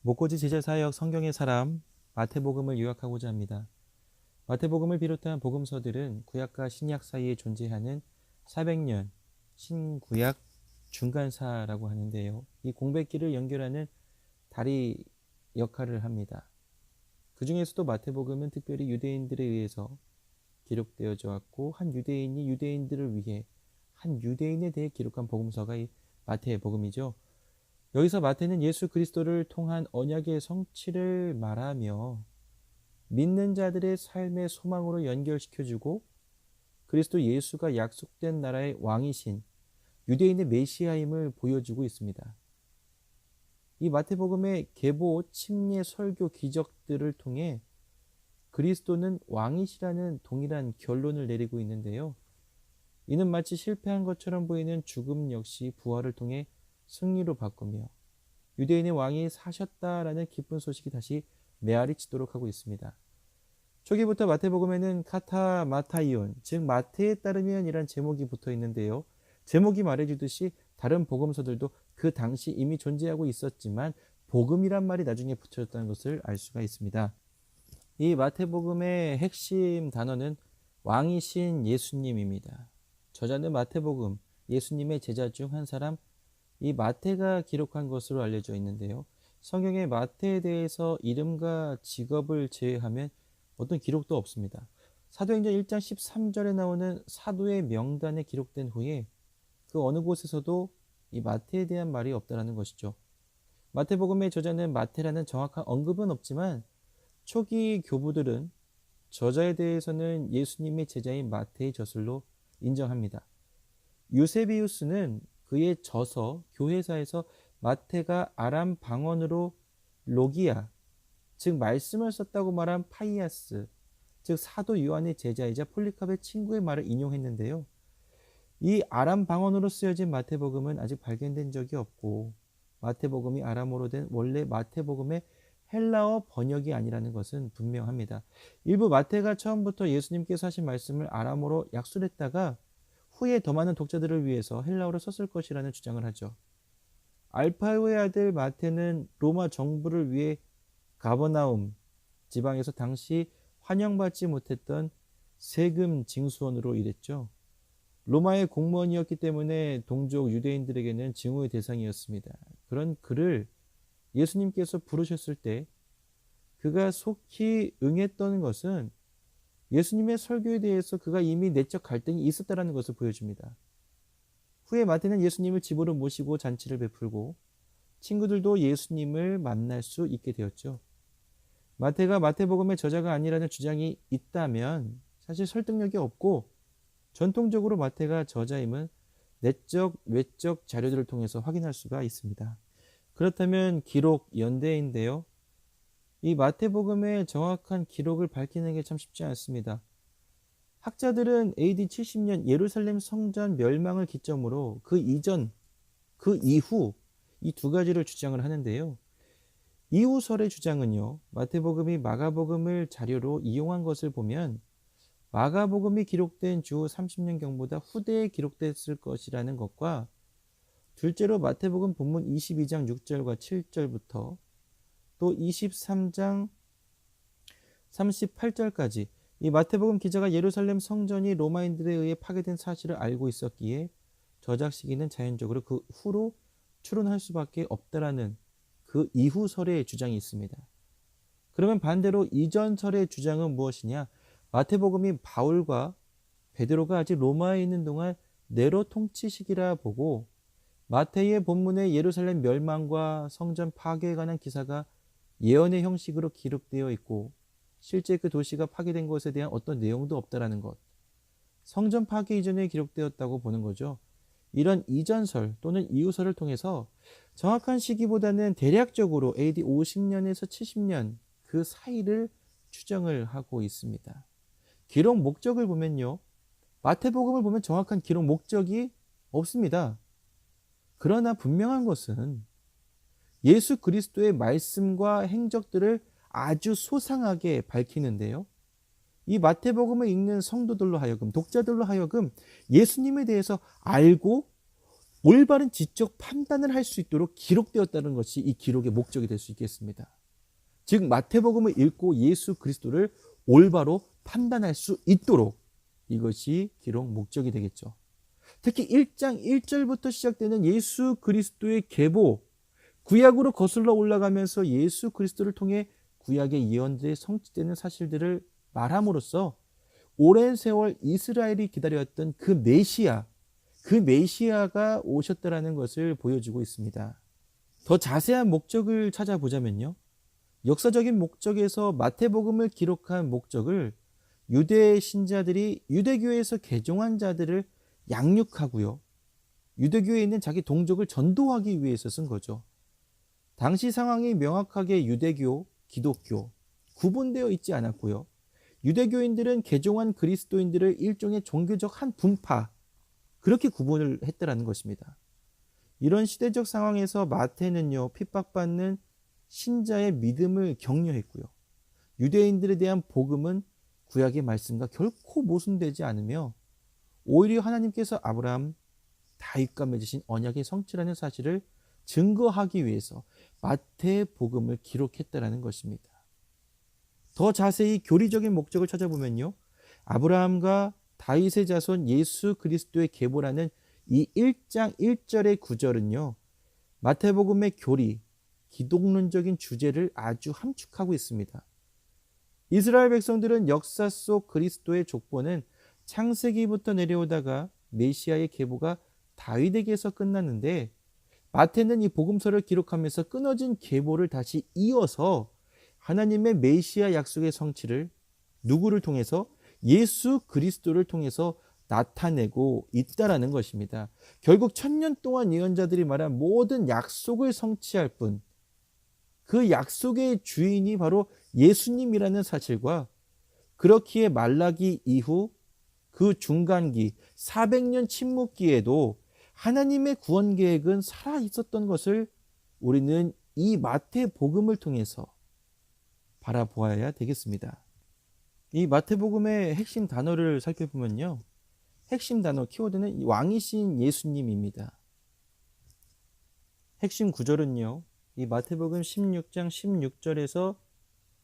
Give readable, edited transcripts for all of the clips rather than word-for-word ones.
목고지 제자사역 성경의 사람 마태복음을 요약하고자 합니다. 마태복음을 비롯한 복음서들은 구약과 신약 사이에 존재하는 400년 신구약 중간사라고 하는데요. 이 공백기를 연결하는 다리 역할을 합니다. 그 중에서도 마태복음은 특별히 유대인들에 의해서 기록되어져 왔고, 한 유대인이 유대인들을 위해 한 유대인에 대해 기록한 복음서가 이 마태복음이죠. 여기서 마태는 예수 그리스도를 통한 언약의 성취를 말하며 믿는 자들의 삶의 소망으로 연결시켜주고, 그리스도 예수가 약속된 나라의 왕이신 유대인의 메시아임을 보여주고 있습니다. 이 마태복음의 계보, 침례, 설교, 기적들을 통해 그리스도는 왕이시라는 동일한 결론을 내리고 있는데요. 이는 마치 실패한 것처럼 보이는 죽음 역시 부활을 통해 승리로 바꾸며 유대인의 왕이 사셨다라는 기쁜 소식이 다시 메아리 치도록 하고 있습니다. 초기부터 마태복음에는 카타 마타이온, 즉 마태에 따르면 이란 제목이 붙어 있는데요. 제목이 말해주듯이 다른 복음서들도 그 당시 이미 존재하고 있었지만 복음이란 말이 나중에 붙여졌다는 것을 알 수가 있습니다. 이 마태복음의 핵심 단어는 왕이신 예수님입니다. 저자는 마태복음, 예수님의 제자 중 한 사람, 이 마태가 기록한 것으로 알려져 있는데요. 성경에 마태에 대해서 이름과 직업을 제외하면 어떤 기록도 없습니다. 사도행전 1장 13절에 나오는 사도의 명단에 기록된 후에 그 어느 곳에서도 이 마태에 대한 말이 없다는 것이죠. 마태복음의 저자는 마태라는 정확한 언급은 없지만 초기 교부들은 저자에 대해서는 예수님의 제자인 마태의 저술로 인정합니다. 유세비우스는 그의 저서 교회사에서 마태가 아람 방언으로 로기아, 즉 말씀을 썼다고 말한 파이아스, 즉 사도 요한의 제자이자 폴리카베의 친구의 말을 인용했는데요. 이 아람 방언으로 쓰여진 마태복음은 아직 발견된 적이 없고, 마태복음이 아람어로 된 원래 마태복음의 헬라어 번역이 아니라는 것은 분명합니다. 일부 마태가 처음부터 예수님께서 하신 말씀을 아람어로 약술했다가 후에 더 많은 독자들을 위해서 헬라어로 썼을 것이라는 주장을 하죠. 알파요의 아들 마태는 로마 정부를 위해 가버나움 지방에서 당시 환영받지 못했던 세금 징수원으로 일했죠. 로마의 공무원이었기 때문에 동족 유대인들에게는 증오의 대상이었습니다. 그런 그를 예수님께서 부르셨을 때 그가 속히 응했던 것은 예수님의 설교에 대해서 그가 이미 내적 갈등이 있었다는 것을 보여줍니다. 후에 마태는 예수님을 집으로 모시고 잔치를 베풀고 친구들도 예수님을 만날 수 있게 되었죠. 마태가 마태복음의 저자가 아니라는 주장이 있다면 사실 설득력이 없고, 전통적으로 마태가 저자임은 내적, 외적 자료들을 통해서 확인할 수가 있습니다. 그렇다면 기록 연대인데요. 이 마태복음의 정확한 기록을 밝히는 게 참 쉽지 않습니다. 학자들은 AD 70년 예루살렘 성전 멸망을 기점으로 그 이전, 그 이후 이 두 가지를 주장을 하는데요. 이후설의 주장은요, 마태복음이 마가복음을 자료로 이용한 것을 보면 마가복음이 기록된 주 30년경보다 후대에 기록됐을 것이라는 것과, 둘째로 마태복음 본문 22장 6절과 7절부터 또 23장 38절까지 이 마태복음 기자가 예루살렘 성전이 로마인들에 의해 파괴된 사실을 알고 있었기에 저작 시기는 자연적으로 그 후로 추론할 수밖에 없다라는 그 이후설의 주장이 있습니다. 그러면 반대로 이전설의 주장은 무엇이냐? 마태복음이 바울과 베드로가 아직 로마에 있는 동안 네로 통치 시기라 보고, 마태의 본문에 예루살렘 멸망과 성전 파괴에 관한 기사가 예언의 형식으로 기록되어 있고 실제 그 도시가 파괴된 것에 대한 어떤 내용도 없다라는 것, 성전 파괴 이전에 기록되었다고 보는 거죠. 이런 이전설 또는 이후설을 통해서 정확한 시기보다는 대략적으로 AD 50년에서 70년 그 사이를 추정을 하고 있습니다. 기록 목적을 보면요, 마태복음을 보면 정확한 기록 목적이 없습니다. 그러나 분명한 것은 예수 그리스도의 말씀과 행적들을 아주 소상하게 밝히는데요. 이 마태복음을 읽는 성도들로 하여금, 독자들로 하여금 예수님에 대해서 알고 올바른 지적 판단을 할 수 있도록 기록되었다는 것이 이 기록의 목적이 될 수 있겠습니다. 즉 마태복음을 읽고 예수 그리스도를 올바로 판단할 수 있도록 이것이 기록 목적이 되겠죠. 특히 1장 1절부터 시작되는 예수 그리스도의 계보, 구약으로 거슬러 올라가면서 예수 그리스도를 통해 구약의 예언들이 성취되는 사실들을 말함으로써 오랜 세월 이스라엘이 기다려왔던 그 메시아가 오셨다라는 것을 보여주고 있습니다. 더 자세한 목적을 찾아보자면요, 역사적인 목적에서 마태복음을 기록한 목적을 유대 신자들이 유대교에서 개종한 자들을 양육하고요, 유대교에 있는 자기 동족을 전도하기 위해서 쓴 거죠. 당시 상황이 명확하게 유대교, 기독교 구분되어 있지 않았고요, 유대교인들은 개종한 그리스도인들을 일종의 종교적 한 분파, 그렇게 구분을 했다라는 것입니다. 이런 시대적 상황에서 마태는요, 핍박받는 신자의 믿음을 격려했고요, 유대인들에 대한 복음은 구약의 말씀과 결코 모순되지 않으며 오히려 하나님께서 아브라함, 다윗과 맺으신 언약의 성취라는 사실을 증거하기 위해서 마태복음을 기록했다라는 것입니다. 더 자세히 교리적인 목적을 찾아보면요, 아브라함과 다윗의 자손 예수 그리스도의 계보라는 이 1장 1절의 구절은요, 마태복음의 교리, 기독론적인 주제를 아주 함축하고 있습니다. 이스라엘 백성들은 역사 속 그리스도의 족보는 창세기부터 내려오다가 메시아의 계보가 다윗에게서 끝났는데, 마태는 이 복음서를 기록하면서 끊어진 계보를 다시 이어서 하나님의 메시아 약속의 성취를 누구를 통해서? 예수 그리스도를 통해서 나타내고 있다라는 것입니다. 결국 1000년 동안 예언자들이 말한 모든 약속을 성취할 분, 그 약속의 주인이 바로 예수님이라는 사실과, 그렇기에 말라기 이후 그 중간기 400년 침묵기에도 하나님의 구원 계획은 살아 있었던 것을 우리는 이 마태복음을 통해서 바라보아야 되겠습니다. 이 마태복음의 핵심 단어를 살펴보면요, 핵심 단어 키워드는 왕이신 예수님입니다. 핵심 구절은요, 이 마태복음 16장 16절에서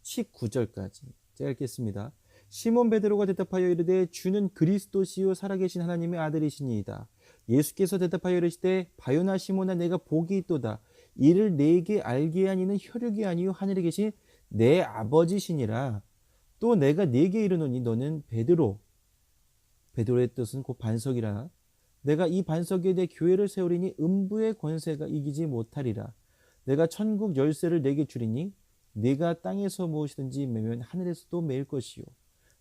19절까지 제가 읽겠습니다. 시몬 베드로가 대답하여 이르되 주는 그리스도시요 살아계신 하나님의 아들이시니이다. 예수께서 대답하여 이르시되 바요나 시몬아 내가 복이 있도다. 이를 내게 알게 하니는 혈육이 아니요 하늘에 계신 내 아버지시니라. 또 내가 네게 이르노니 너는 베드로, 베드로의 뜻은 곧 반석이라. 내가 이 반석 위에 내 교회를 세우리니 음부의 권세가 이기지 못하리라. 내가 천국 열쇠를 내게 주리니 네가 땅에서 무엇이든지 매면 하늘에서도 매일 것이요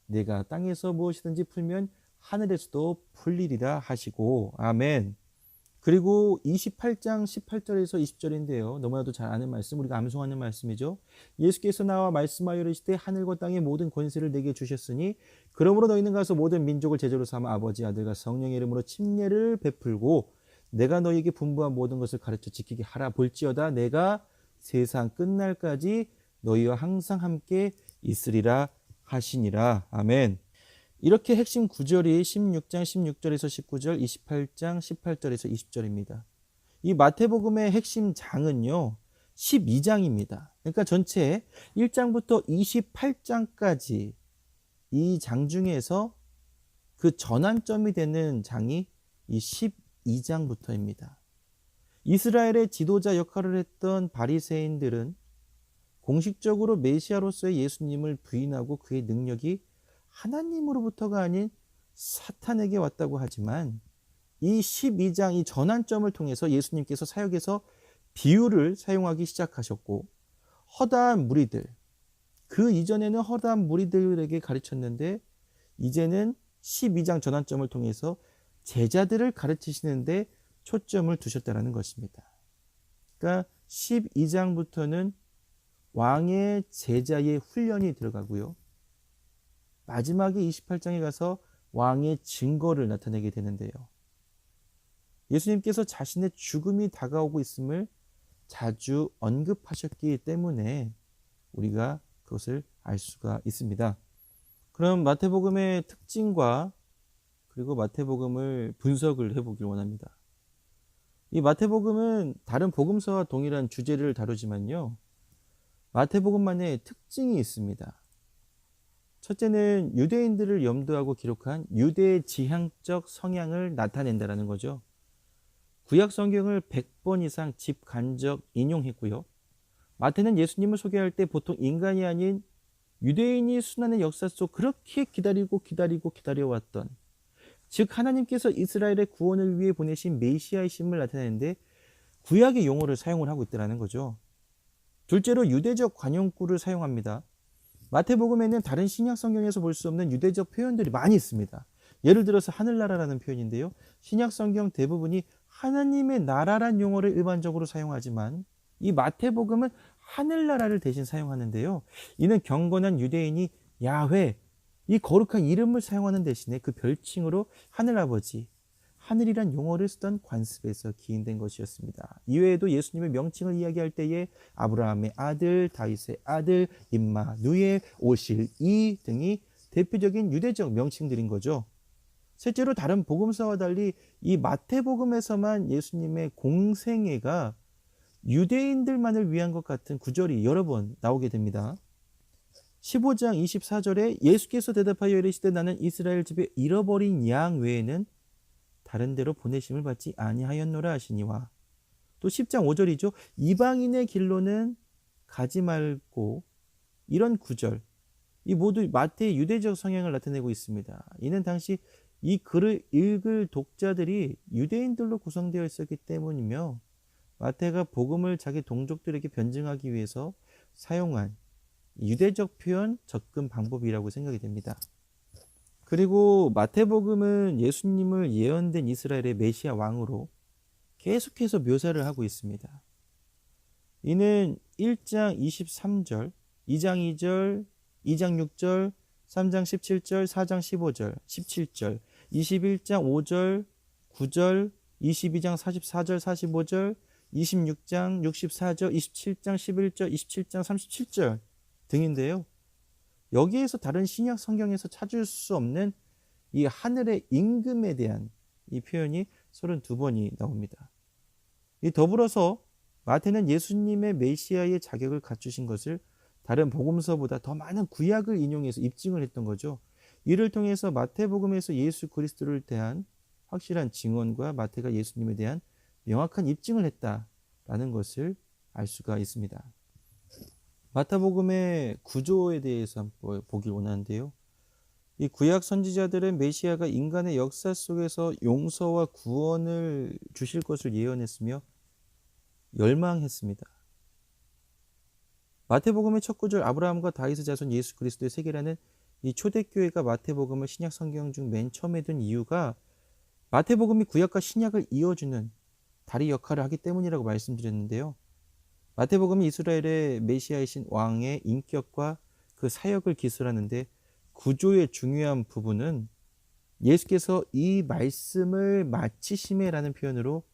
내가 땅에서 무엇이든지 풀면 하늘에서도 풀리리라 하시고. 아멘. 그리고 28장 18절에서 20절인데요, 너무나도 잘 아는 말씀, 우리가 암송하는 말씀이죠. 예수께서 나와 말씀하여 이르시되 하늘과 땅의 모든 권세를 내게 주셨으니 그러므로 너희는 가서 모든 민족을 제자로 삼아 아버지 아들과 성령의 이름으로 침례를 베풀고 내가 너희에게 분부한 모든 것을 가르쳐 지키게 하라. 볼지어다 내가 세상 끝날까지 너희와 항상 함께 있으리라 하시니라. 아멘. 이렇게 핵심 구절이 16장 16절에서 19절, 28장 18절에서 20절입니다. 이 마태복음의 핵심 장은요, 12장입니다. 그러니까 전체 1장부터 28장까지 이 장 중에서 그 전환점이 되는 장이 이 12장부터입니다. 이스라엘의 지도자 역할을 했던 바리새인들은 공식적으로 메시아로서의 예수님을 부인하고 그의 능력이 하나님으로부터가 아닌 사탄에게 왔다고 하지만, 이 12장 이 전환점을 통해서 예수님께서 사역에서 비유를 사용하기 시작하셨고, 허다한 무리들, 그 이전에는 허다한 무리들에게 가르쳤는데 이제는 12장 전환점을 통해서 제자들을 가르치시는데 초점을 두셨다는 것입니다. 그러니까 12장부터는 왕의 제자의 훈련이 들어가고요, 마지막에 28장에 가서 왕의 증거를 나타내게 되는데요, 예수님께서 자신의 죽음이 다가오고 있음을 자주 언급하셨기 때문에 우리가 그것을 알 수가 있습니다. 그럼 마태복음의 특징과 그리고 마태복음을 분석을 해보길 원합니다. 이 마태복음은 다른 복음서와 동일한 주제를 다루지만요. 마태복음만의 특징이 있습니다. 첫째는 유대인들을 염두하고 기록한 유대 지향적 성향을 나타낸다는 거죠. 구약 성경을 100번 이상 집간접 인용했고요. 마태는 예수님을 소개할 때 보통 인간이 아닌 유대인이 수많은 역사 속 그렇게 기다려왔던, 즉 하나님께서 이스라엘의 구원을 위해 보내신 메시아의 심을 나타내는데 구약의 용어를 사용을 하고 있다는 거죠. 둘째로 유대적 관용구를 사용합니다. 마태복음에는 다른 신약 성경에서 볼 수 없는 유대적 표현들이 많이 있습니다. 예를 들어서 하늘나라라는 표현인데요. 신약 성경 대부분이 하나님의 나라란 용어를 일반적으로 사용하지만 이 마태복음은 하늘나라를 대신 사용하는데요. 이는 경건한 유대인이 야훼, 이 거룩한 이름을 사용하는 대신에 그 별칭으로 하늘아버지, 하늘이란 용어를 쓰던 관습에서 기인된 것이었습니다. 이외에도 예수님의 명칭을 이야기할 때에 아브라함의 아들, 다윗의 아들, 임마누엘, 오실이 등이 대표적인 유대적 명칭들인 거죠. 실제로 다른 복음서와 달리 이 마태복음에서만 예수님의 공생애가 유대인들만을 위한 것 같은 구절이 여러 번 나오게 됩니다. 15장 24절에 예수께서 대답하여 이르시되 나는 이스라엘 집에 잃어버린 양 외에는 다른 데로 보내심을 받지 아니하였노라 하시니와, 또 10장 5절이죠. 이방인의 길로는 가지 말고, 이런 구절, 이 모두 마태의 유대적 성향을 나타내고 있습니다. 이는 당시 이 글을 읽을 독자들이 유대인들로 구성되어 있었기 때문이며 마태가 복음을 자기 동족들에게 변증하기 위해서 사용한 유대적 표현 접근 방법이라고 생각이 됩니다. 그리고 마태복음은 예수님을 예언된 이스라엘의 메시아 왕으로 계속해서 묘사를 하고 있습니다. 이는 1장 23절, 2장 2절, 2장 6절, 3장 17절, 4장 15절, 17절, 21장 5절, 9절, 22장 44절, 45절, 26장 64절, 27장 11절, 27장 37절 등인데요. 여기에서 다른 신약 성경에서 찾을 수 없는 이 하늘의 임금에 대한 이 표현이 32번이 나옵니다. 이 더불어서 마태는 예수님의 메시아의 자격을 갖추신 것을 다른 복음서보다 더 많은 구약을 인용해서 입증을 했던 거죠. 이를 통해서 마태복음에서 예수 그리스도를 대한 확실한 증언과 마태가 예수님에 대한 명확한 입증을 했다라는 것을 알 수가 있습니다. 마태복음의 구조에 대해서 한번 보길 원하는데요. 이 구약 선지자들은 메시아가 인간의 역사 속에서 용서와 구원을 주실 것을 예언했으며 열망했습니다. 마태복음의 첫 구절 아브라함과 다윗의 자손 예수 그리스도의 세계라는 이 초대교회가 마태복음을 신약 성경 중 맨 처음에 둔 이유가 마태복음이 구약과 신약을 이어주는 다리 역할을 하기 때문이라고 말씀드렸는데요. 마태복음이 이스라엘의 메시아이신 왕의 인격과 그 사역을 기술하는데 구조의 중요한 부분은 예수께서 이 말씀을 마치심에라는 표현으로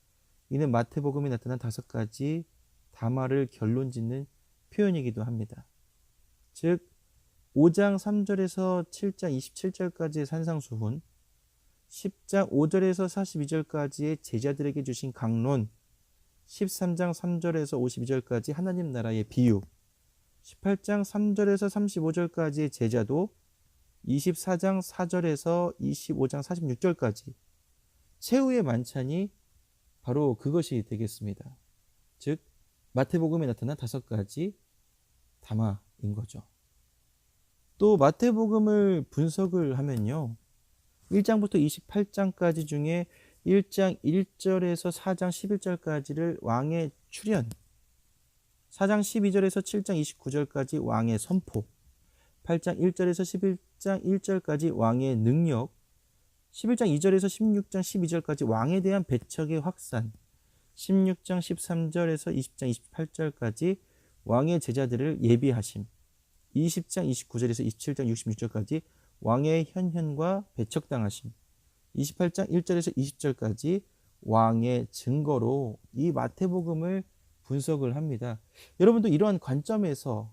이는 마태복음에 나타난 5가지 담화를 결론짓는 표현이기도 합니다. 즉 5장 3절에서 7장 27절까지의 산상수훈, 10장 5절에서 42절까지의 제자들에게 주신 강론, 13장 3절에서 52절까지 하나님 나라의 비유, 18장 3절에서 35절까지의 제자도, 24장 4절에서 25장 46절까지 최후의 만찬이 바로 그것이 되겠습니다. 즉 마태복음에 나타난 5가지 담화인 거죠. 또 마태복음을 분석을 하면요, 1장부터 28장까지 중에 1장 1절에서 4장 11절까지를 왕의 출현, 4장 12절에서 7장 29절까지 왕의 선포, 8장 1절에서 11장 1절까지 왕의 능력, 11장 2절에서 16장 12절까지 왕에 대한 배척의 확산, 16장 13절에서 20장 28절까지 왕의 제자들을 예비하심, 20장 29절에서 27장 66절까지 왕의 현현과 배척당하심, 28장 1절에서 20절까지 왕의 증거로 이 마태복음을 분석을 합니다. 여러분도 이러한 관점에서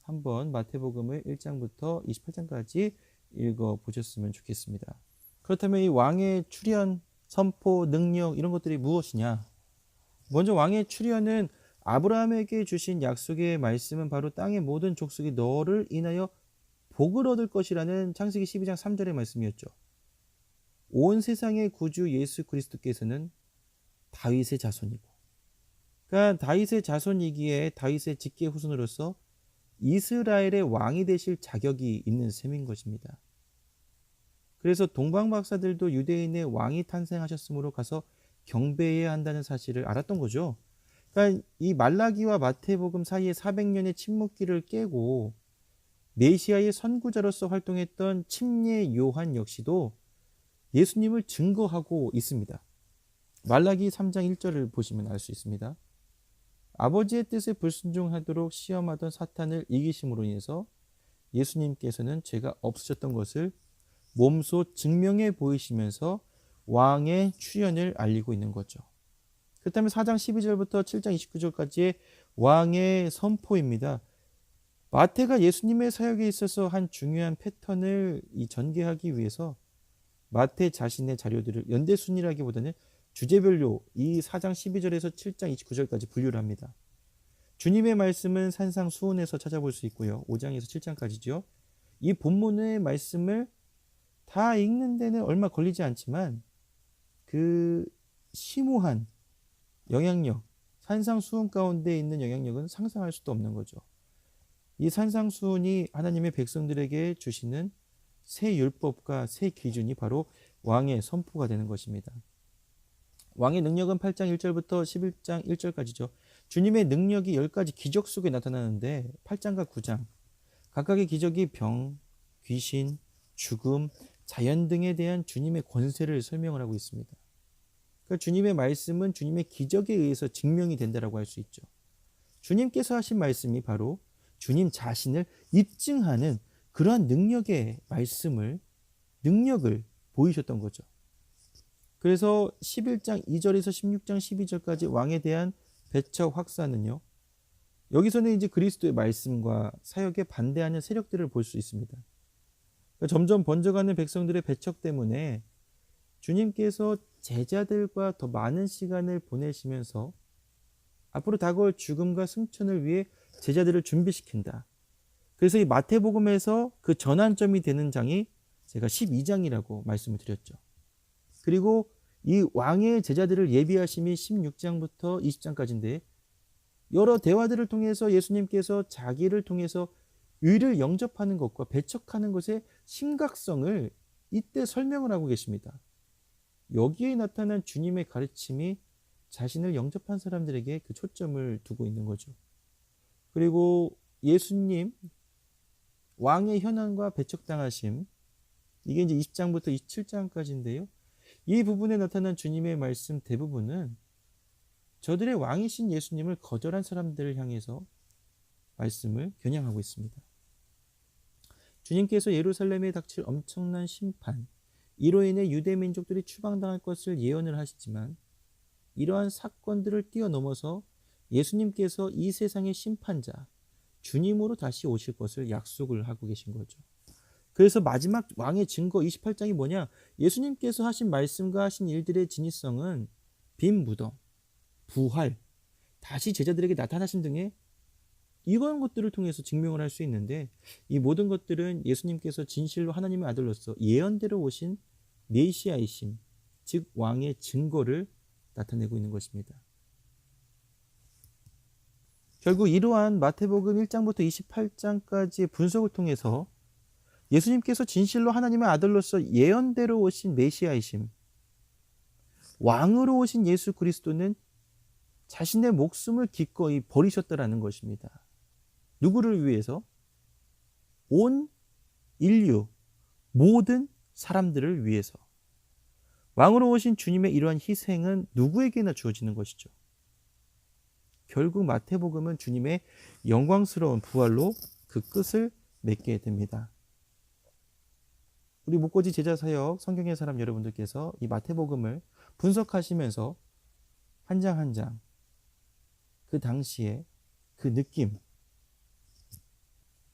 한번 마태복음을 1장부터 28장까지 읽어보셨으면 좋겠습니다. 그렇다면 이 왕의 출현, 선포, 능력 이런 것들이 무엇이냐? 먼저 왕의 출현은 아브라함에게 주신 약속의 말씀은 바로 땅의 모든 족속이 너를 인하여 복을 얻을 것이라는 창세기 12장 3절의 말씀이었죠. 온 세상의 구주 예수 그리스도께서는 다윗의 자손이고, 그러니까 다윗의 자손이기에 다윗의 직계 후손으로서 이스라엘의 왕이 되실 자격이 있는 셈인 것입니다. 그래서 동방 박사들도 유대인의 왕이 탄생하셨으므로 가서 경배해야 한다는 사실을 알았던 거죠. 그러니까 이 말라기와 마태복음 사이의 400년의 침묵기를 깨고 메시아의 선구자로서 활동했던 침례 요한 역시도 예수님을 증거하고 있습니다. 말라기 3장 1절을 보시면 알 수 있습니다. 아버지의 뜻에 불순종하도록 시험하던 사탄을 이기심으로 인해서 예수님께서는 죄가 없으셨던 것을 몸소 증명해 보이시면서 왕의 출현을 알리고 있는 거죠. 그렇다면 4장 12절부터 7장 29절까지의 왕의 선포입니다. 마태가 예수님의 사역에 있어서 한 중요한 패턴을 전개하기 위해서 마태 자신의 자료들을 연대순이라기보다는 주제별로 이 4장 12절에서 7장 29절까지 분류를 합니다. 주님의 말씀은 산상수훈에서 찾아볼 수 있고요. 5장에서 7장까지죠. 이 본문의 말씀을 다 읽는 데는 얼마 걸리지 않지만 그 심오한 영향력, 산상수훈 가운데 있는 영향력은 상상할 수도 없는 거죠. 이 산상수훈이 하나님의 백성들에게 주시는 새 율법과 새 기준이 바로 왕의 선포가 되는 것입니다. 왕의 능력은 8장 1절부터 11장 1절까지죠. 주님의 능력이 10가지 기적 속에 나타나는데 8장과 9장 각각의 기적이 병, 귀신, 죽음, 자연 등에 대한 주님의 권세를 설명을 하고 있습니다. 그러니까 주님의 말씀은 주님의 기적에 의해서 증명이 된다고 할 수 있죠. 주님께서 하신 말씀이 바로 주님 자신을 입증하는 그러한 능력의 능력을 보이셨던 거죠. 그래서 11장 2절에서 16장 12절까지 왕에 대한 배척 확산은요, 여기서는 이제 그리스도의 말씀과 사역에 반대하는 세력들을 볼 수 있습니다. 점점 번져가는 백성들의 배척 때문에 주님께서 제자들과 더 많은 시간을 보내시면서 앞으로 다가올 죽음과 승천을 위해 제자들을 준비시킨다. 그래서 이 마태복음에서 그 전환점이 되는 장이 제가 12장이라고 말씀을 드렸죠. 그리고 이 왕의 제자들을 예비하심이 16장부터 20장까지인데 여러 대화들을 통해서 예수님께서 자기를 통해서 의를 영접하는 것과 배척하는 것의 심각성을 이때 설명을 하고 계십니다. 여기에 나타난 주님의 가르침이 자신을 영접한 사람들에게 그 초점을 두고 있는 거죠. 그리고 예수님 왕의 현황과 배척당하심, 이게 이제 20장부터 27장까지인데요. 이 부분에 나타난 주님의 말씀 대부분은 저들의 왕이신 예수님을 거절한 사람들을 향해서 말씀을 겨냥하고 있습니다. 주님께서 예루살렘에 닥칠 엄청난 심판, 이로 인해 유대 민족들이 추방당할 것을 예언을 하시지만 이러한 사건들을 뛰어넘어서 예수님께서 이 세상의 심판자, 주님으로 다시 오실 것을 약속을 하고 계신 거죠. 그래서 마지막 왕의 증거 28장이 뭐냐? 예수님께서 하신 말씀과 하신 일들의 진위성은 빈 무덤, 부활, 다시 제자들에게 나타나신 등의 이런 것들을 통해서 증명을 할 수 있는데, 이 모든 것들은 예수님께서 진실로 하나님의 아들로서 예언대로 오신 메시아이심, 즉 왕의 증거를 나타내고 있는 것입니다. 결국 이러한 마태복음 1장부터 28장까지의 분석을 통해서 예수님께서 진실로 하나님의 아들로서 예언대로 오신 메시아이심, 왕으로 오신 예수 그리스도는 자신의 목숨을 기꺼이 버리셨다라는 것입니다. 누구를 위해서? 온 인류, 모든 사람들을 위해서. 왕으로 오신 주님의 이러한 희생은 누구에게나 주어지는 것이죠. 결국 마태복음은 주님의 영광스러운 부활로 그 끝을 맺게 됩니다. 우리 목고지 제자사역 성경의 사람 여러분들께서 이 마태복음을 분석하시면서 한 장 한 장 그 당시에 그 느낌,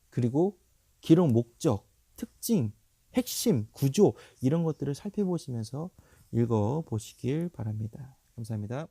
그리고 기록 목적, 특징, 핵심, 구조 이런 것들을 살펴보시면서 읽어보시길 바랍니다. 감사합니다.